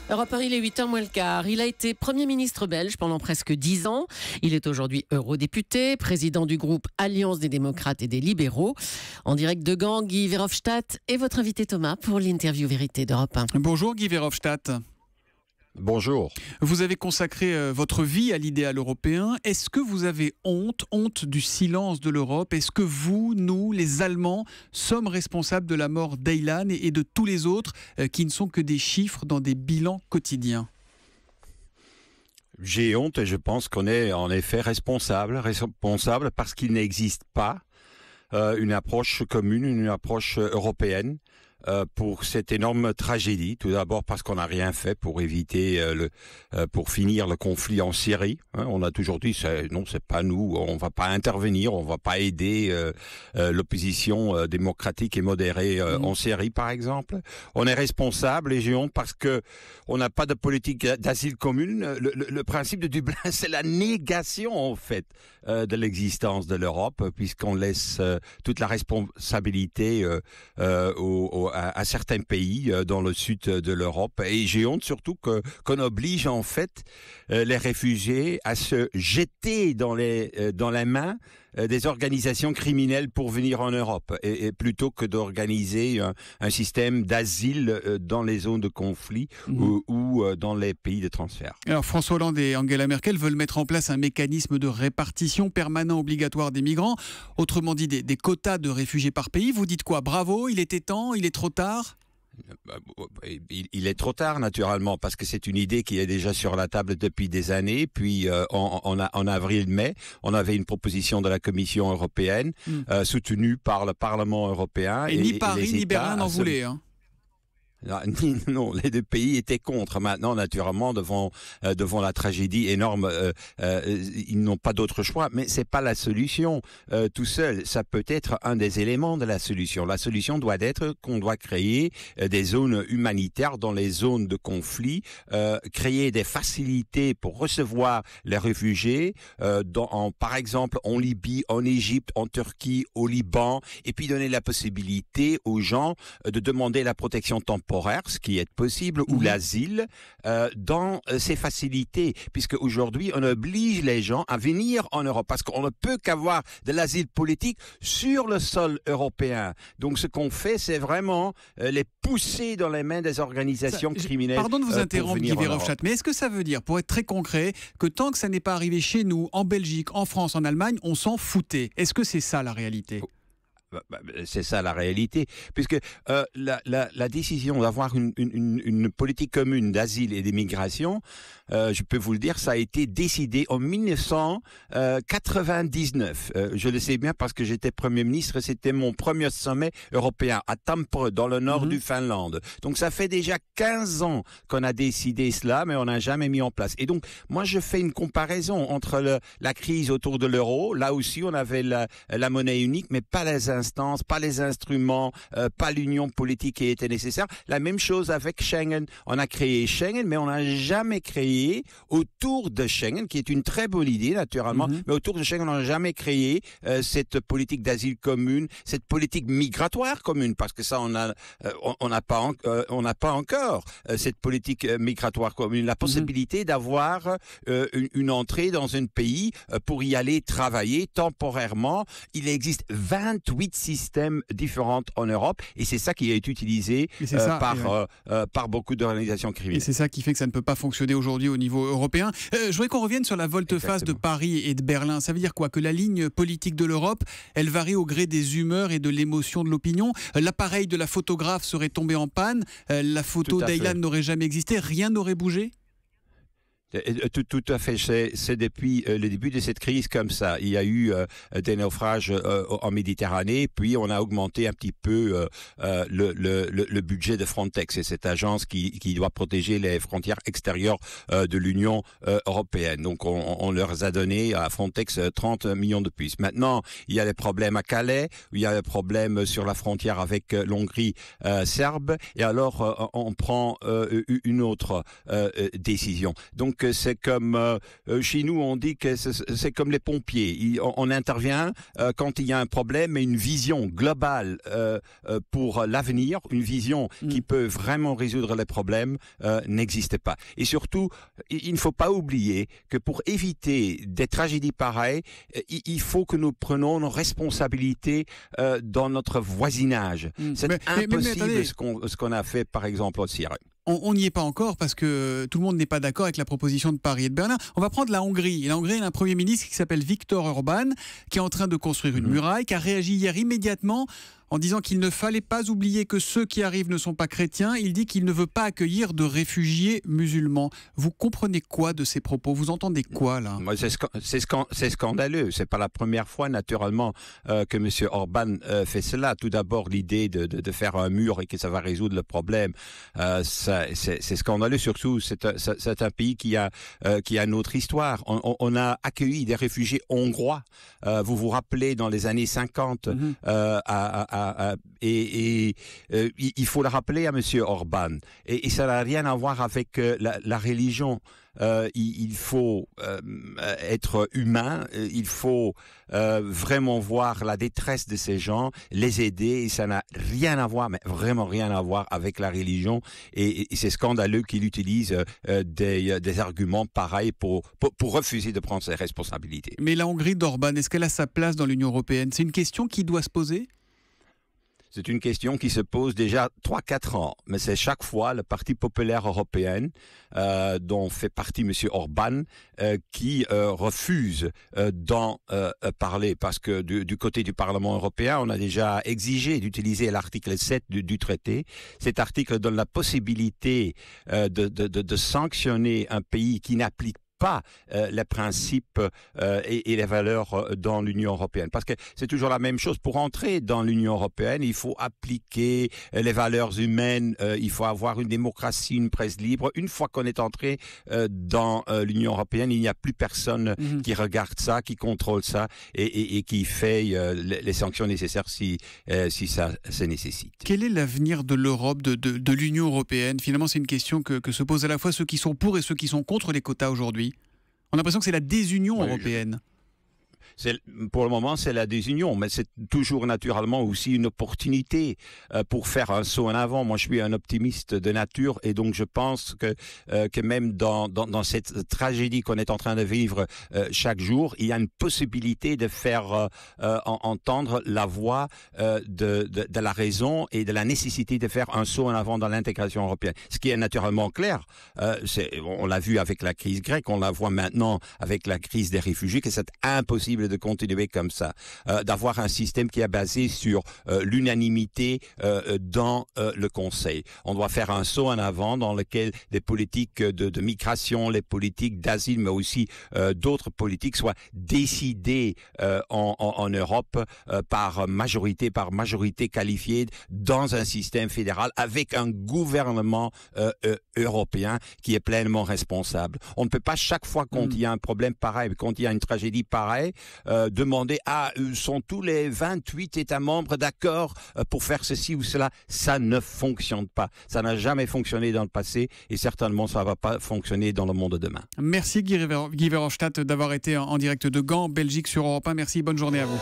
Europe 1, il est 8h moins le quart. Il a été Premier ministre belge pendant presque 10 ans. Il est aujourd'hui eurodéputé, président du groupe Alliance des démocrates et des libéraux. En direct de Gand, Guy Verhofstadt est votre invité Thomas pour l'interview vérité d'Europe 1. Bonjour Guy Verhofstadt. Bonjour. Vous avez consacré votre vie à l'idéal européen. Est-ce que vous avez honte du silence de l'Europe? Est-ce que vous, nous, les Allemands, sommes responsables de la mort d'Aylan et de tous les autres qui ne sont que des chiffres dans des bilans quotidiens? J'ai honte et je pense qu'on est en effet responsable parce qu'il n'existe pas une approche commune, une approche européenne pour cette énorme tragédie. Tout d'abord parce qu'on n'a rien fait pour éviter pour finir le conflit en Syrie. On a toujours dit non, c'est pas nous, on va pas intervenir, on va pas aider l'opposition démocratique et modérée en Syrie par exemple. On est responsable et j'ai honte parce que on n'a pas de politique d'asile commune. Le principe de Dublin, c'est la négation en fait de l'existence de l'Europe, puisqu'on laisse toute la responsabilité à certains pays dans le sud de l'Europe. Et j'ai honte surtout qu'on oblige en fait les réfugiés à se jeter dans les mains des organisations criminelles pour venir en Europe, et plutôt que d'organiser un système d'asile dans les zones de conflit ou dans les pays de transfert. Alors François Hollande et Angela Merkel veulent mettre en place un mécanisme de répartition permanent obligatoire des migrants, autrement dit des quotas de réfugiés par pays. Vous dites quoi? Bravo, il était temps, il est trop tard? Il est trop tard naturellement parce que c'est une idée qui est déjà sur la table depuis des années. Puis en avril-mai, on avait une proposition de la Commission européenne soutenue par le Parlement européen. Et ni Paris ni Berlin n'en voulaient. Non, les deux pays étaient contre. Maintenant, naturellement, devant la tragédie énorme, ils n'ont pas d'autre choix. Mais c'est pas la solution tout seul. Ça peut être un des éléments de la solution. La solution doit être qu'on doit créer des zones humanitaires dans les zones de conflit, créer des facilités pour recevoir les réfugiés, par exemple en Libye, en Égypte, en Turquie, au Liban, et puis donner la possibilité aux gens de demander la protection temporaire, ce qui est possible, ou l'asile, dans ces facilités, puisque aujourd'hui on oblige les gens à venir en Europe, parce qu'on ne peut qu'avoir de l'asile politique sur le sol européen. Donc ce qu'on fait, c'est vraiment les pousser dans les mains des organisations criminelles. Pardon de vous interrompre, Guy Verhofstadt, mais est-ce que ça veut dire, pour être très concret, que tant que ça n'est pas arrivé chez nous, en Belgique, en France, en Allemagne, on s'en foutait? Est-ce que c'est ça la réalité? C'est ça la réalité, puisque la décision d'avoir une politique commune d'asile et d'immigration, je peux vous le dire, ça a été décidé en 1999. Je le sais bien parce que j'étais Premier ministre, c'était mon premier sommet européen à Tampere, dans le nord du Finlande. Donc ça fait déjà 15 ans qu'on a décidé cela, mais on n'a jamais mis en place. Et donc, moi je fais une comparaison entre la crise autour de l'euro, là aussi on avait la monnaie unique, mais pas les instances, pas les instruments, pas l'union politique qui était nécessaire. La même chose avec Schengen. On a créé Schengen, mais on n'a jamais créé autour de Schengen, qui est une très bonne idée naturellement, mais autour de Schengen, on n'a jamais créé cette politique d'asile commune, cette politique migratoire commune, parce que ça, on n'a pas encore cette politique migratoire commune, la possibilité d'avoir une entrée dans un pays pour y aller travailler temporairement. Il existe 28 systèmes différents en Europe, et c'est ça qui est utilisé par beaucoup d'organisations criminelles. Et c'est ça qui fait que ça ne peut pas fonctionner aujourd'hui au niveau européen. Je voudrais qu'on revienne sur la volte-face de Paris et de Berlin. Ça veut dire quoi? Que la ligne politique de l'Europe, elle varie au gré des humeurs et de l'émotion de l'opinion. L'appareil de la photographe serait tombé en panne, la photo d'Aylan n'aurait jamais existé, rien n'aurait bougé? Tout à fait. C'est depuis le début de cette crise comme ça. Il y a eu des naufrages en Méditerranée, puis on a augmenté un petit peu le budget de Frontex. C'est cette agence qui doit protéger les frontières extérieures de l'Union européenne. Donc on leur a donné à Frontex 30 millions de plus. Maintenant, il y a des problèmes à Calais, il y a des problèmes sur la frontière avec l'Hongrie serbe, et alors on prend une autre décision. Donc donc c'est comme chez nous on dit que c'est comme les pompiers. On intervient quand il y a un problème, mais une vision globale pour l'avenir, une vision qui peut vraiment résoudre les problèmes n'existe pas. Et surtout, il ne faut pas oublier que pour éviter des tragédies pareilles, il faut que nous prenions nos responsabilités dans notre voisinage. C'est impossible ce qu'on a fait par exemple au Syrie. On n'y est pas encore parce que tout le monde n'est pas d'accord avec la proposition de Paris et de Berlin. On va prendre la Hongrie. La Hongrie, elle a un Premier ministre qui s'appelle Viktor Orban, qui est en train de construire une muraille, qui a réagi hier immédiatement en disant qu'il ne fallait pas oublier que ceux qui arrivent ne sont pas chrétiens. Il dit qu'il ne veut pas accueillir de réfugiés musulmans. Vous comprenez quoi de ces propos? Vous entendez quoi là? C'est scandaleux. C'est pas la première fois naturellement que M. Orban fait cela. Tout d'abord l'idée de faire un mur et que ça va résoudre le problème. C'est scandaleux. Surtout c'est un pays qui a une autre histoire. On a accueilli des réfugiés hongrois. Vous vous rappelez dans les années 50 il faut le rappeler à M. Orban. Et ça n'a rien à voir avec la religion. Il faut être humain, il faut vraiment voir la détresse de ces gens, les aider, et ça n'a rien à voir, mais vraiment rien à voir avec la religion. Et c'est scandaleux qu'il utilise des arguments pareils pour refuser de prendre ses responsabilités. Mais la Hongrie d'Orban, est-ce qu'elle a sa place dans l'Union européenne? C'est une question qui doit se poser? C'est une question qui se pose déjà 3-4 ans, mais c'est chaque fois le Parti populaire européen, dont fait partie M. Orban, qui refuse d'en parler, parce que du côté du Parlement européen, on a déjà exigé d'utiliser l'article 7 du traité. Cet article donne la possibilité de sanctionner un pays qui n'applique pas les principes et les valeurs dans l'Union européenne. Parce que c'est toujours la même chose. Pour entrer dans l'Union européenne, il faut appliquer les valeurs humaines, il faut avoir une démocratie, une presse libre. Une fois qu'on est entré dans l'Union européenne, il n'y a plus personne qui regarde ça, qui contrôle ça et qui fait les sanctions nécessaires si ça se nécessite. Quel est l'avenir de l'Europe, de l'Union européenne? Finalement, c'est une question que se posent à la fois ceux qui sont pour et ceux qui sont contre les quotas aujourd'hui. On a l'impression que c'est la désunion européenne. Pour le moment, c'est la désunion, mais c'est toujours naturellement aussi une opportunité pour faire un saut en avant. Moi, je suis un optimiste de nature et donc je pense que même dans cette tragédie qu'on est en train de vivre chaque jour, il y a une possibilité de faire entendre la voix de la raison et de la nécessité de faire un saut en avant dans l'intégration européenne. Ce qui est naturellement clair, on l'a vu avec la crise grecque, on la voit maintenant avec la crise des réfugiés, que c'est impossible de continuer comme ça, d'avoir un système qui est basé sur l'unanimité dans le Conseil. On doit faire un saut en avant dans lequel les politiques de migration, les politiques d'asile, mais aussi d'autres politiques soient décidées en Europe par majorité qualifiée dans un système fédéral avec un gouvernement européen qui est pleinement responsable. On ne peut pas chaque fois quand il y a un problème pareil, quand il y a une tragédie pareille, demander sont tous les 28 États membres d'accord pour faire ceci ou cela. Ça ne fonctionne pas. Ça n'a jamais fonctionné dans le passé et certainement ça ne va pas fonctionner dans le monde de demain. Merci Guy Verhofstadt d'avoir été en direct de Gand, Belgique sur Europe 1. Merci, bonne journée à vous.